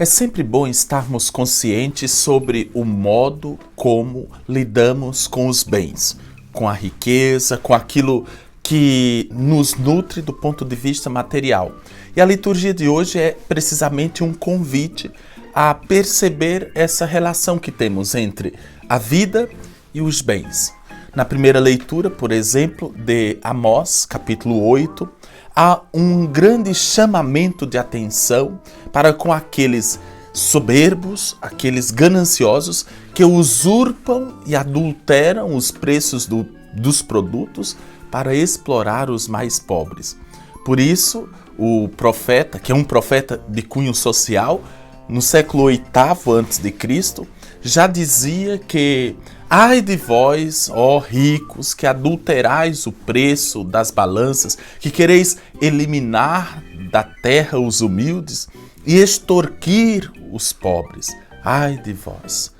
É sempre bom estarmos conscientes sobre o modo como lidamos com os bens, com a riqueza, com aquilo que nos nutre do ponto de vista material. E a liturgia de hoje é precisamente um convite a perceber essa relação que temos entre a vida e os bens. Na primeira leitura, por exemplo, de Amós, capítulo 8, há um grande chamamento de atenção para com aqueles soberbos, aqueles gananciosos que usurpam e adulteram os preços dos produtos para explorar os mais pobres. Por isso, o profeta, que é um profeta de cunho social, no século VIII a.C., já dizia que ai de vós, ó ricos, que adulterais o preço das balanças, que quereis eliminar da terra os humildes e extorquir os pobres. Ai de vós,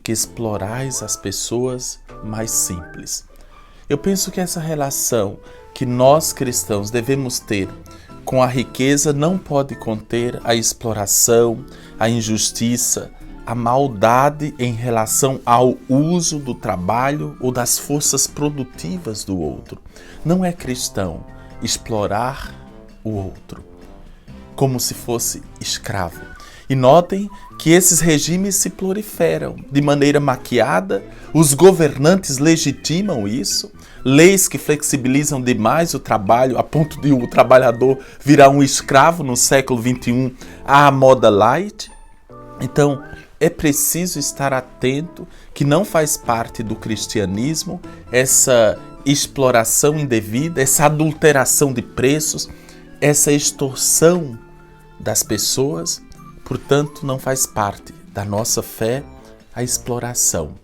que explorais as pessoas mais simples. Eu penso que essa relação que nós cristãos devemos ter com a riqueza não pode conter a exploração, a injustiça, a maldade em relação ao uso do trabalho ou das forças produtivas do outro. Não é cristão explorar o outro como se fosse escravo. E notem que esses regimes se proliferam de maneira maquiada, os governantes legitimam isso, leis que flexibilizam demais o trabalho a ponto de o trabalhador virar um escravo no século XXI à moda light. Então, é preciso estar atento que não faz parte do cristianismo essa exploração indevida, essa adulteração de preços, essa extorsão das pessoas. Portanto, não faz parte da nossa fé a exploração.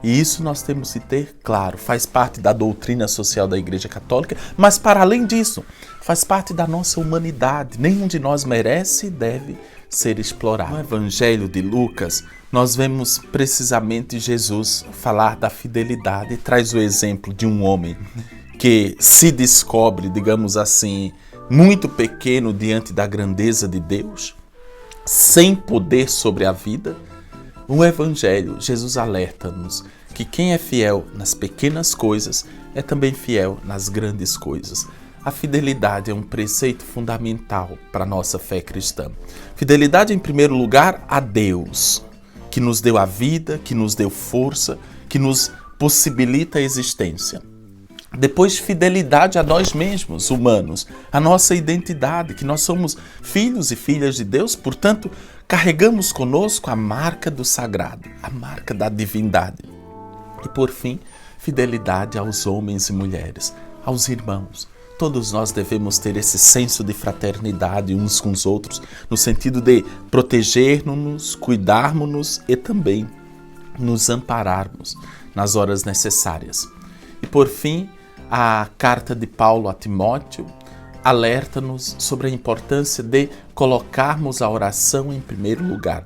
E isso nós temos que ter claro, faz parte da doutrina social da Igreja Católica, mas para além disso, faz parte da nossa humanidade. Nenhum de nós merece e deve ser explorado. No Evangelho de Lucas, nós vemos precisamente Jesus falar da fidelidade e traz o exemplo de um homem que se descobre, digamos assim, muito pequeno diante da grandeza de Deus, sem poder sobre a vida. No Evangelho, Jesus alerta-nos que quem é fiel nas pequenas coisas é também fiel nas grandes coisas. A fidelidade é um preceito fundamental para a nossa fé cristã. Fidelidade, em primeiro lugar, a Deus, que nos deu a vida, que nos deu força, que nos possibilita a existência. Depois, fidelidade a nós mesmos, humanos, a nossa identidade, que nós somos filhos e filhas de Deus, portanto, carregamos conosco a marca do sagrado, a marca da divindade. E por fim, fidelidade aos homens e mulheres, aos irmãos. Todos nós devemos ter esse senso de fraternidade uns com os outros, no sentido de protegermos-nos, cuidarmos-nos e também nos ampararmos nas horas necessárias. E por fim, a carta de Paulo a Timóteo alerta-nos sobre a importância de colocarmos a oração em primeiro lugar.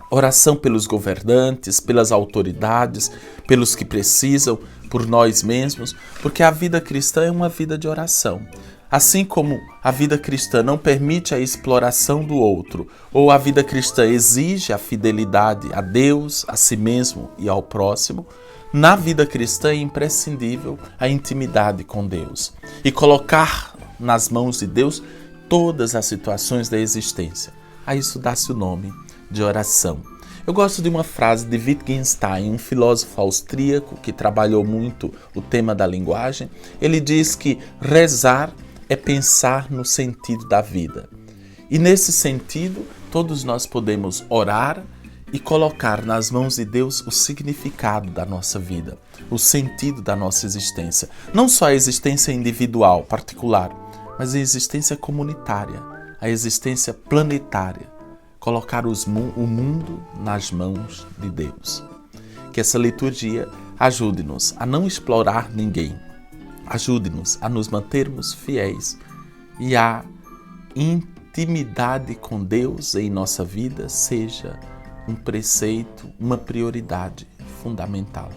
Oração pelos governantes, pelas autoridades, pelos que precisam, por nós mesmos, porque a vida cristã é uma vida de oração. Assim como a vida cristã não permite a exploração do outro, ou a vida cristã exige a fidelidade a Deus, a si mesmo e ao próximo, na vida cristã é imprescindível a intimidade com Deus e colocar nas mãos de Deus todas as situações da existência. A isso dá-se o nome de oração. Eu gosto de uma frase de Wittgenstein, um filósofo austríaco que trabalhou muito o tema da linguagem. Ele diz que rezar é pensar no sentido da vida. E nesse sentido, todos nós podemos orar e colocar nas mãos de Deus o significado da nossa vida, o sentido da nossa existência. Não só a existência individual, particular, mas a existência comunitária, a existência planetária. Colocar o mundo nas mãos de Deus. Que essa liturgia ajude-nos a não explorar ninguém, ajude-nos a nos mantermos fiéis e a intimidade com Deus em nossa vida seja um preceito, uma prioridade fundamental.